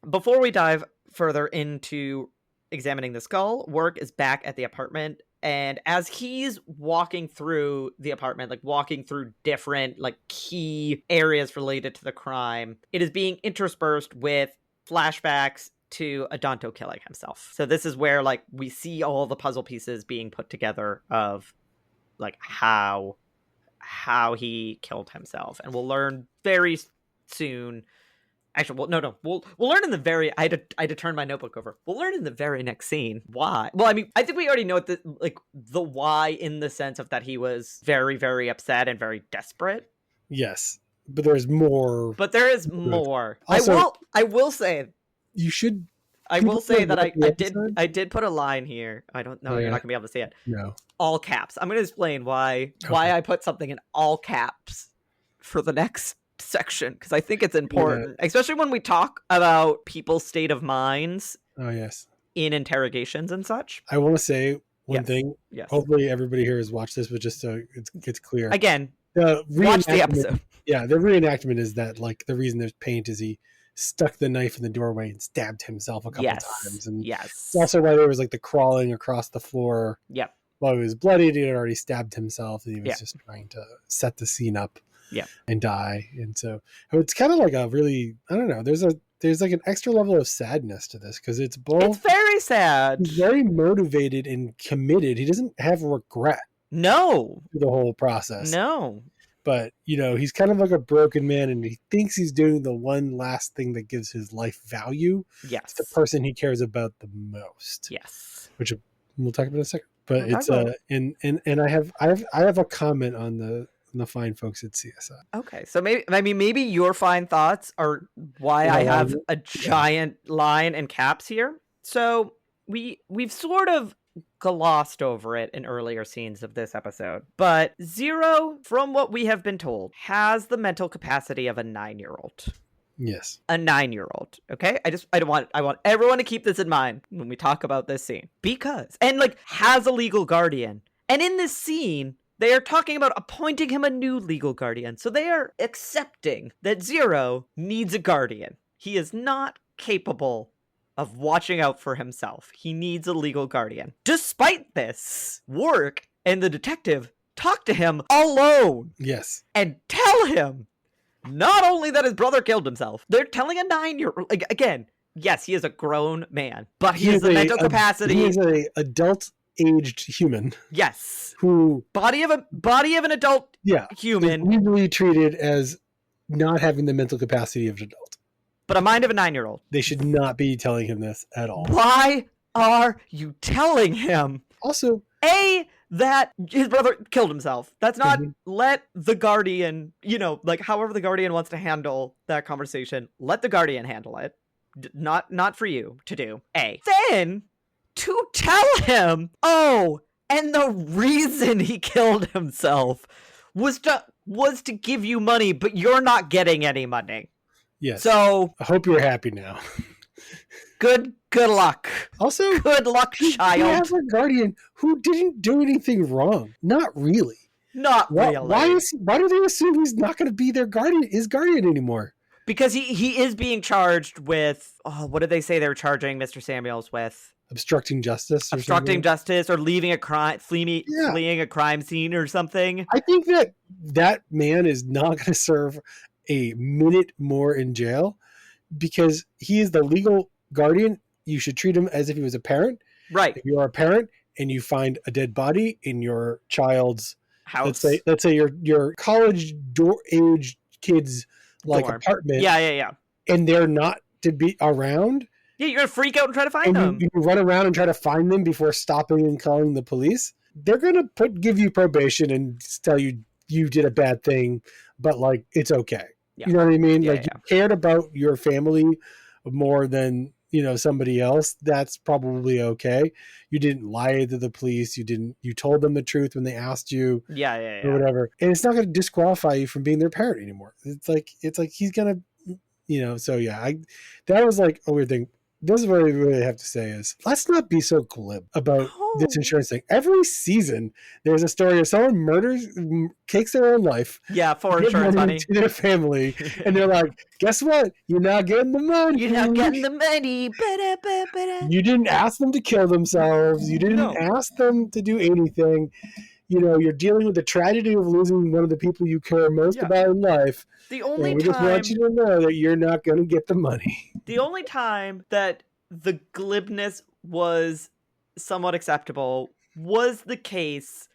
Before we dive further into examining the skull, Work is back at the apartment, and as he's walking through the apartment, like walking through different like key areas related to the crime, it is being interspersed with flashbacks to Adonto killing himself. So this is where like we see all the puzzle pieces being put together of like how he killed himself, and we'll learn very soon. Actually, well, no. We'll learn in the very. I had to turn my notebook over. We'll learn in the very next scene why. Well, I mean, I think we already know the why in the sense of that he was very, very upset and very desperate. Yes, but there's more. But there is more. Also, I will say. You should. I will say that I did put a line here. I don't know. You're not gonna be able to see it. No. All caps. I'm gonna explain why I put something in all caps for the next section, because I think it's important, especially when we talk about people's state of minds. Oh yes, in interrogations and such. I want to say one thing. Yes. Hopefully everybody here has watched this, but just so it's clear. Again, watch the episode. Yeah, the reenactment is that like the reason there's paint is he stuck the knife in the doorway and stabbed himself a couple times, and it's also why there was like the crawling across the floor. Yep. While he was bloodied, he had already stabbed himself, and he was just trying to set the scene up. And die. And so it's kind of like a really, I don't know, there's like an extra level of sadness to this, because it's very sad. He's very motivated and committed. He doesn't have regret. No. Through the whole process. No. But, he's kind of like a broken man, and he thinks he's doing the one last thing that gives his life value. Yes. To the person he cares about the most. Yes. Which we'll talk about in a second. But it's and I have a comment on the fine folks at CSI. Okay, so maybe your fine thoughts are why I have a giant line in caps here. So we've sort of glossed over it in earlier scenes of this episode, but Zero, from what we have been told, has the mental capacity of a 9-year-old. Yes, a 9-year-old. Okay, I want everyone to keep this in mind when we talk about this scene, because and like has a legal guardian, and in this scene they are talking about appointing him a new legal guardian. So they are accepting that Zero needs a guardian. He is not capable of watching out for himself. He needs a legal guardian. Despite this, Work and the detective talk to him alone. Yes. And tell him not only that his brother killed himself, they're telling a 9-year-old. Again, yes, he is a grown man, but he has the mental capacity. He is an adult-aged human. Yes. Who body of an adult human, legally treated as not having the mental capacity of an adult, but a mind of a 9-year-old. They should not be telling him this at all. Why are you telling him? Also, that his brother killed himself. That's not let the guardian, like however the guardian wants to handle that conversation. Let the guardian handle it. Not for you to do. Then to tell him, and the reason he killed himself was to give you money, but you're not getting any money. Yes. So I hope you're happy now. good luck. Also, good luck, child. You have a guardian who didn't do anything wrong. Not really. Not really. Why do they assume he's not going to be his guardian anymore? Because he is being charged with, what did they say they were charging Mr. Samuels with? Obstructing justice or leaving a crime, fleeing a crime scene or something. I think that man is not going to serve a minute more in jail because he is the legal guardian. You should treat him as if he was a parent. Right. If you are a parent and you find a dead body in your child's house, let's say your college age kids like apartment. Yeah. And they're not to be around. Yeah, you're gonna freak out and try to find them. You run around and try to find them before stopping and calling the police. They're gonna give you probation and tell you did a bad thing, but like it's okay. Yeah. You know what I mean? You cared about your family more than somebody else. That's probably okay. You didn't lie to the police. You told them the truth when they asked you. Yeah. Or whatever. And it's not going to disqualify you from being their parent anymore. It's like he's gonna, So yeah, that was like a weird thing. This is what I really have to say is let's not be so glib about this insurance thing. Every season there's a story of someone takes their own life. Yeah, for insurance money to their family, and they're like, "Guess what? You're not getting the money. You're not getting the money. You didn't ask them to kill themselves. You didn't ask them to do anything. You're dealing with the tragedy of losing one of the people you care most about in life. The only we just want you to know that you're not going to get the money." The only time that the glibness was somewhat acceptable was the case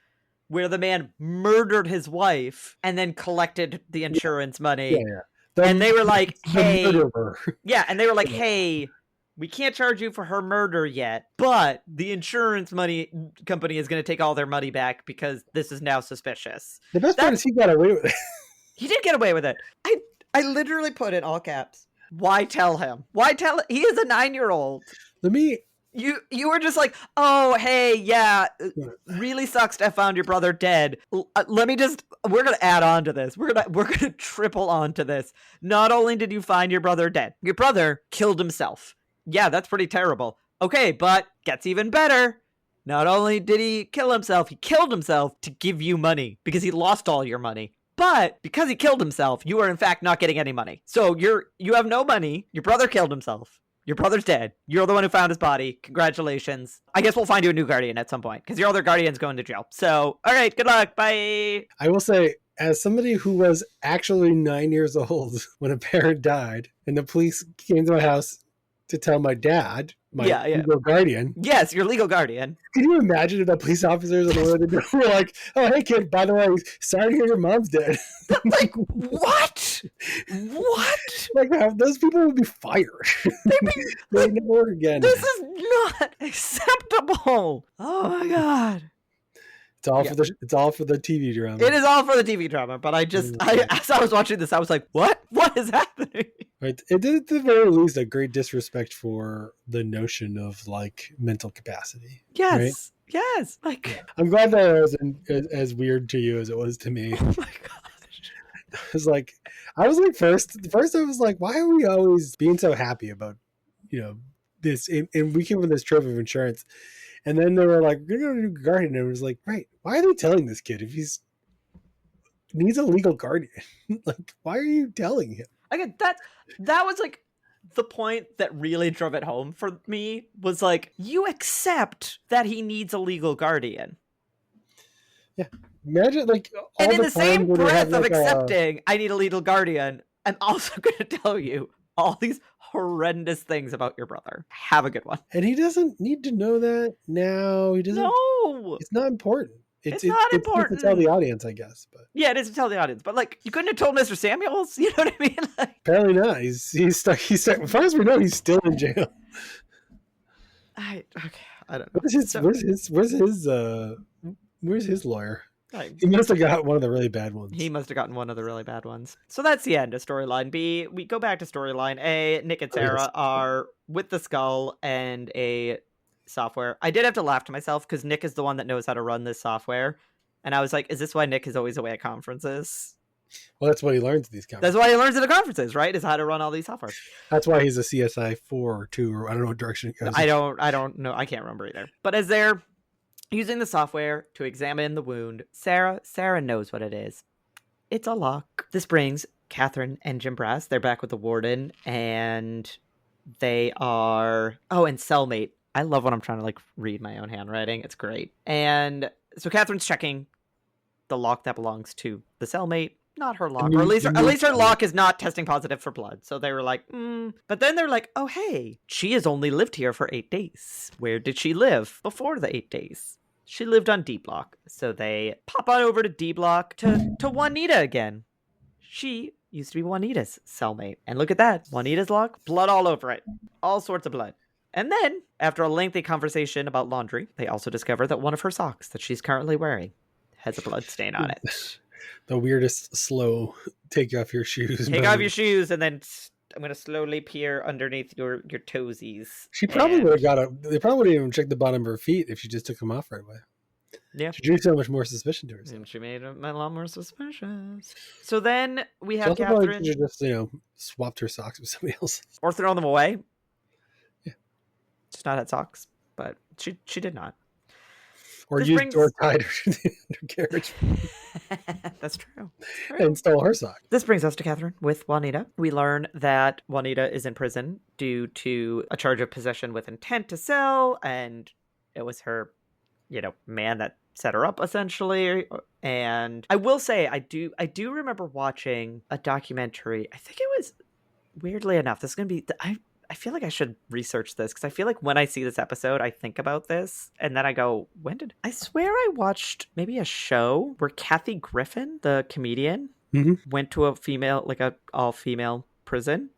where the man murdered his wife and then collected the insurance money. Yeah. And they were like, hey, hey, we can't charge you for her murder yet, but the insurance company is going to take all their money back because this is now suspicious. The best part is he got away with it. He did get away with it. I literally put in all caps. Why tell him? He is a 9-year-old. You were just like, oh, hey, yeah, really sucks to have found your brother dead. We're going to add on to this. We're going to triple on to this. Not only did you find your brother dead, your brother killed himself. Yeah, that's pretty terrible. Okay, but gets even better. Not only did he kill himself, he killed himself to give you money because he lost all your money. But because he killed himself, you are in fact not getting any money. So you have no money. Your brother killed himself. Your brother's dead. You're the one who found his body. Congratulations. I guess we'll find you a new guardian at some point because your other guardian's going to jail. So, all right, good luck. Bye. I will say, as somebody who was actually 9 years old when a parent died and the police came to my house to tell my dad, legal guardian. Yes, your legal guardian. Can you imagine if the police officers on the way to the door were like, "Oh, hey kid, by the way, sorry to hear your mom's dead." Like, what? What? Like, those people would be fired. They'd never work again. This is not acceptable. Oh my god. It's all for the TV drama. It is all for the TV drama, but as I was watching this, I was like, what? What is happening? Right. It did at the very least a great disrespect for the notion of like mental capacity. Yes. Right? Yes. Like, I'm glad that it wasn't as weird to you as it was to me. Oh my gosh. I was like, first I was like, why are we always being so happy about, this? And we came with this trove of insurance. And then they were like, we're going to do guardian. And it was like, right, why are they telling this kid if he's needs a legal guardian? Like, why are you telling him? Again, that was like the point that really drove it home for me was like, you accept that he needs a legal guardian. Yeah. Imagine like all and in the same breath of like accepting I need a legal guardian, I'm also going to tell you all these horrendous things about your brother. Have a good one. And he doesn't need to know that now. He doesn't. No, it's not important. It's not important to tell the audience, I guess. But yeah, it is to tell the audience. But like, you couldn't have told Mr. Samuels. You know what I mean? Like, apparently not. He's stuck. As far as we know, he's still in jail. I don't know. Where's his lawyer? He must have got one of the really bad ones. He must have gotten one of the really bad ones. So that's the end of storyline B. We go back to storyline A. Nick and Sarah are with the skull and a software. I did have to laugh to myself because Nick is the one that knows how to run this software. And I was like, is this why Nick is always away at conferences? Well, that's what he learns at these That's conferences. why he learns at the conferences, right? Is how to run all these softwares. That's why he's a CSI 4 or 2, or I don't know what direction it goes. I don't know. I can't remember either. But as they're using the software to examine the wound, Sarah knows what it is. It's a lock. This brings Catherine and Jim Brass. They're back with the warden, and they are... Oh, and cellmate. I love when I'm trying to like read my own handwriting. It's great. And so Catherine's checking the lock that belongs to the cellmate, not her lock, or at least her lock is not testing positive for blood. So they were like, But then they're like, oh, hey, she has only lived here for 8 days. Where did she live before the 8 days? She lived on D Block. So they pop on over to D Block to Juanita again. She used to be Juanita's cellmate. And look at that. Juanita's lock, blood all over it. All sorts of blood. And then, after a lengthy conversation about laundry, they also discover that one of her socks that she's currently wearing has a blood stain on it. The weirdest slow take off your shoes. Take off your shoes, and then I'm going to slowly peer underneath your toesies. She probably would have they probably wouldn't even check the bottom of her feet if she just took them off right away. Yeah. She drew so much more suspicion to herself. And she made a lot more suspicious. So then we have Catherine. She just, swapped her socks with somebody else. Or thrown them away. Yeah. She's not had socks, but she did not. Or tied her to the undercarriage. That's true. And stole her sock. This brings us to Catherine with Juanita. We learn that Juanita is in prison due to a charge of possession with intent to sell, and it was her, man that set her up essentially. And I will say, I do remember watching a documentary. I think it was, weirdly enough, this is going to be, I feel like I should research this because I feel like when I see this episode, I think about this and then I go, I swear I watched maybe a show where Kathy Griffin, the comedian, went to a all-female prison,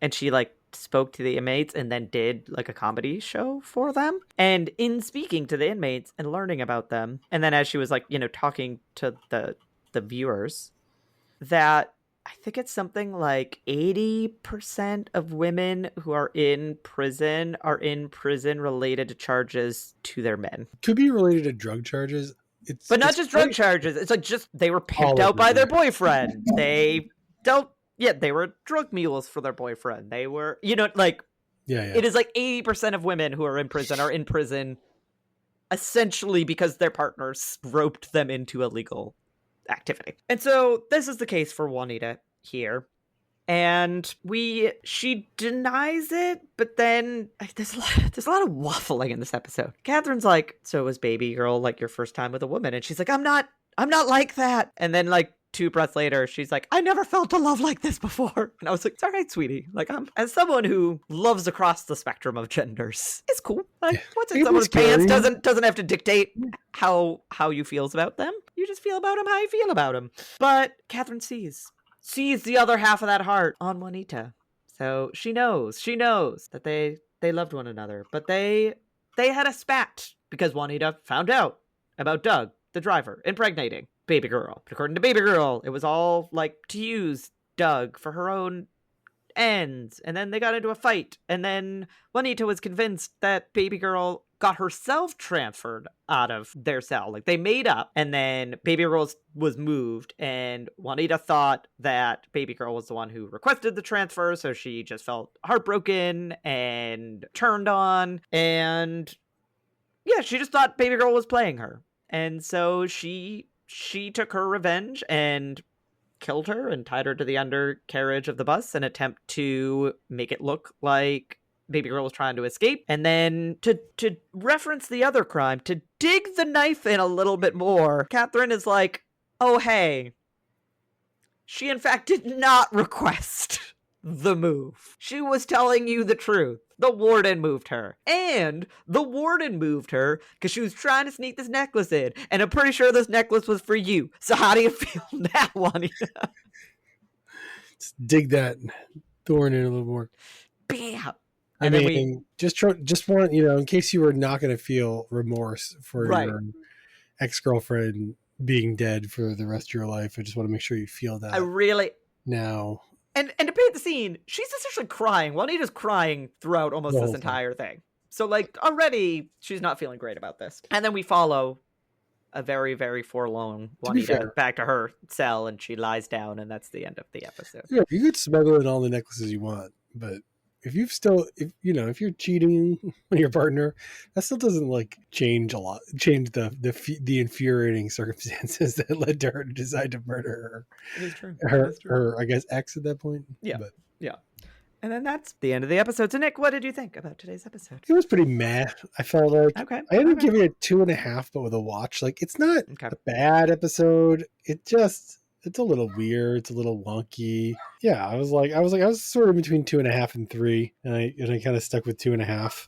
and she spoke to the inmates and then did a comedy show for them. And in speaking to the inmates and learning about them, and then as she was talking to the viewers, that I think it's something like 80% of women who are in prison related to charges to their men. Could be related to drug charges. But not just drug charges. It's just they were pimped out by their boyfriend. They were drug mules for their boyfriend. They were, It is 80% of women who are in prison essentially because their partners roped them into illegal activity. And so this is the case for Juanita here. And she denies it, but then there's a lot of waffling in this episode. Catherine's like, so was baby girl your first time with a woman? And she's like, I'm not like that. And then 2 breaths later, she's like, I never felt a love like this before. And I was like, it's all right, sweetie. I'm, as someone who loves across the spectrum of genders, it's cool. What's in someone's pants doesn't have to dictate how you feels about them. You just feel about them how you feel about them. But Catherine sees the other half of that heart on Juanita. So she knows that they loved one another. But they had a spat because Juanita found out about Doug, the driver, impregnating baby girl. But according to baby girl, it was all to use Doug for her own ends. And then they got into a fight. And then Juanita was convinced that baby girl got herself transferred out of their cell. They made up, and then baby girl was moved, and Juanita thought that baby girl was the one who requested the transfer, so she just felt heartbroken and turned on, and yeah, she just thought baby girl was playing her. And so she took her revenge and killed her and tied her to the undercarriage of the bus in an attempt to make it look like baby girl was trying to escape. And then to reference the other crime, to dig the knife in a little bit more, Catherine is like, oh, hey, she in fact did not request the move. She was telling you the truth. The warden moved her. And the warden moved her because she was trying to sneak this necklace in. And I'm pretty sure this necklace was for you. So how do you feel now, Juanita? Just dig that thorn in a little more. Bam! I mean, just want, in case you were not going to feel remorse for your ex-girlfriend being dead for the rest of your life, I just want to make sure you feel that. Now. And to paint the scene, she's essentially crying. Juanita's crying throughout almost this entire thing. So already she's not feeling great about this. And then we follow a very, very forlorn To be Juanita fair, back to her cell, and she lies down, and that's the end of the episode. yeah, you could smuggle in all the necklaces you want, but if if you're cheating on your partner, that still doesn't like change the infuriating circumstances that led to her to decide to murder It is true. It her is true. her I guess ex at that point. Yeah. But Yeah. And then that's the end of the episode. So, Nick, what did you think about today's episode? it was pretty meh. I felt like Okay. I ended up Okay. giving it 2.5, but with a watch. Like it's not Okay. a bad episode. It's a little weird. It's a little wonky. Yeah, I was sort of between 2.5 and 3, and I kind of stuck with 2.5.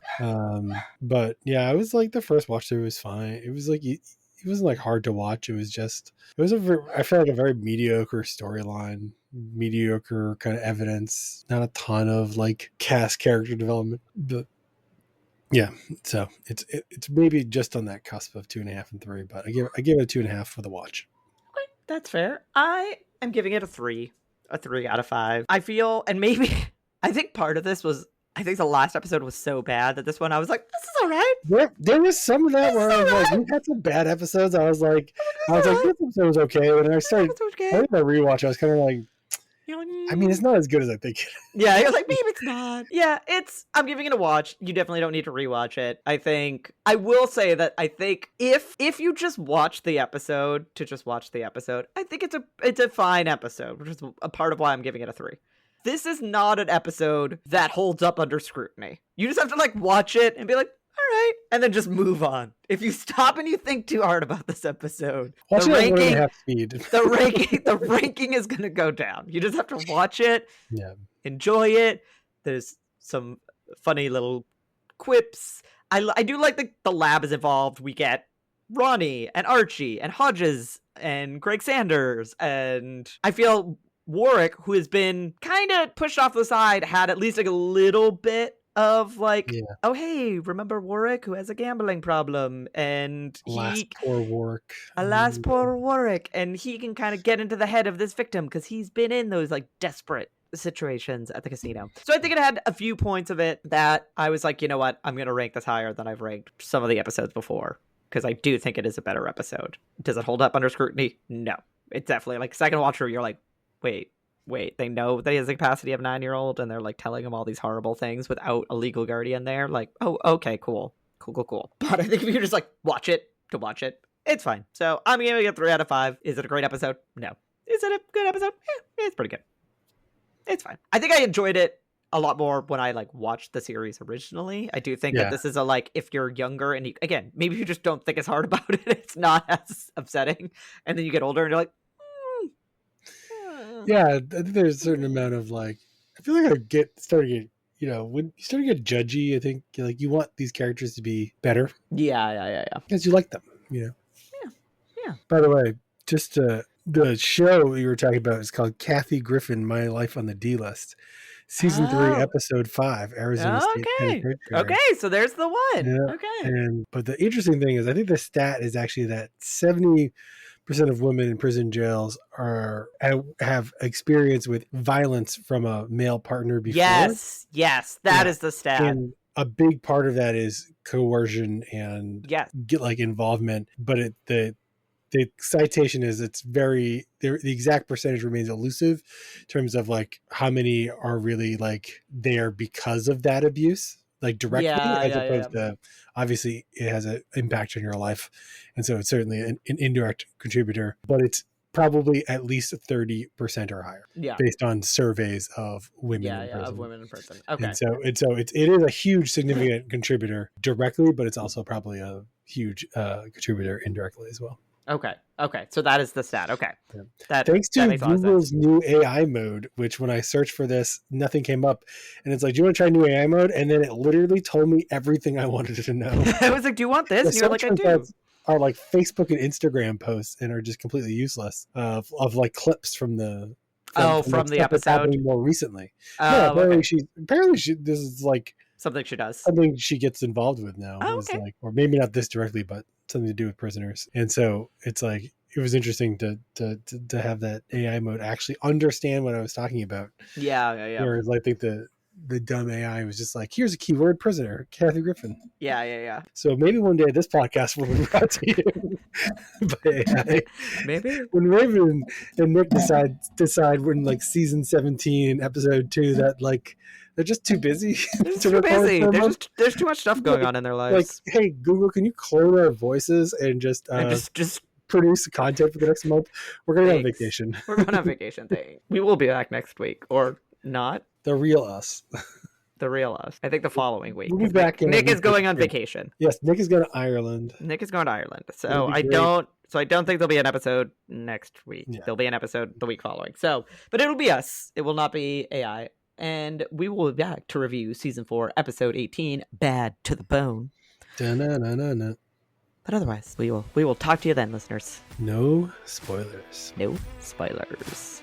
But yeah, I was like the first watch through was fine. It was like it wasn't like hard to watch. I felt like a very mediocre storyline, mediocre kind of evidence, not a ton of like cast character development, but yeah, so it's maybe just on that cusp of 2.5 and 3, but I give it a 2.5 for the watch. Okay, that's fair. I am giving it a 3 out of 5. I feel, and maybe I think part of this was, I think the last episode was so bad that this one I was like, this is all right. There was some of that where I was like, we've had some bad episodes. I was like, this episode was okay. And I think my rewatch, I was kind of like, I mean, it's not as good as I think. Yeah, you're like, maybe it's not. Yeah, I'm giving it a watch. You definitely don't need to rewatch it. I think I will say that I think if you just watch the episode to just watch the episode, I think it's a fine episode, which is a part of why I'm giving it a 3. This is not an episode that holds up under scrutiny. You just have to like watch it and be like, all right, and then just move on. If you stop and you think too hard about this episode, the ranking is going to go down. You just have to watch it, enjoy it. There's some funny little quips. I do like the lab is involved. We get Ronnie and Archie and Hodges and Greg Sanders, and I feel Warwick, who has been kind of pushed off the side, had at least like a little bit of like, oh hey, remember Warwick who has a gambling problem, and alas poor Warwick, and he can kind of get into the head of this victim because he's been in those like desperate situations at the casino. So I think it had a few points of it that I was like, you know what, I'm gonna rank this higher than I've ranked some of the episodes before, because I do think it is a better episode. Does it hold up under scrutiny? No. It's definitely like second watch through, you're like, wait, they know that he has the capacity of a 9-year-old, and they're like telling him all these horrible things without a legal guardian there. Like, oh, okay, cool. But I think if you just like watch it, it's fine. So I'm giving it a 3 out of 5. Is it a great episode? No. Is it a good episode? Yeah, it's pretty good. It's fine. I think I enjoyed it a lot more when I like watched the series originally. I do think that this is a like, if you're younger and again, maybe you just don't think as hard about it, it's not as upsetting. And then you get older and you're like, yeah, I think there's a certain amount of like, I feel like when you start to get judgy, I think like you want these characters to be better. Yeah. Because you like them, Yeah. By the way, just the show you were talking about is called Kathy Griffin, My Life on the D List. Season 3, episode 5, Arizona State Penitentiary. Okay, so there's the one. Yeah. Okay. But the interesting thing is, I think the stat is actually that 70% of women in prison jails have experience with violence from a male partner before. Yes, that is the stat. And a big part of that is coercion and get like involvement. But the citation is the exact percentage remains elusive in terms of like how many are really like there because of that abuse, like directly, as opposed to obviously it has an impact on your life, and so it's certainly an indirect contributor, but it's probably at least 30% or higher, based on surveys of women in prison. Of women in prison. Okay, and so it is a huge significant contributor directly, but it's also probably a huge contributor indirectly as well. Okay. So that is the stat. Okay. Thanks to Google's new AI mode, which when I searched for this, nothing came up. And it's like, do you want to try new AI mode? And then it literally told me everything I wanted to know. I was like, do you want this? And you're like, I do. Are like Facebook and Instagram posts and are just completely useless of like clips from the episode more recently. Apparently this is like something she does. Something she gets involved with now. Like, or maybe not this directly, but something to do with prisoners. And so it's like, it was interesting to have that AI mode actually understand what I was talking about. Yeah. Whereas I think the the dumb AI was just like, here's a keyword prisoner, Kathy Griffin. Yeah. So maybe one day this podcast will be brought to you by AI. Maybe. When Raven and Nick decide when like season 17, episode 2, that like they're just too busy They're just to too record busy. for a month. There's too much stuff going on in their Like, lives. hey Google, can you clone our voices and just Just produce content for the next month? We're going on thanks. vacation. We're going on vacation. Thing. We will be back next week, or not. The real us. The real us. I think the following week. We'll be back. Nick is going on vacation. Yes, Nick is going to Ireland. Nick is going to Ireland. So It'll be I great. don't think there'll be an episode next week. Yeah. There'll be an episode the week following. So, but it'll be us. It will not be AI. And we will be back to review season 4, episode 18, Bad to the Bone. Da-na-na-na-na. But otherwise, we will talk to you then, listeners. No spoilers. No spoilers.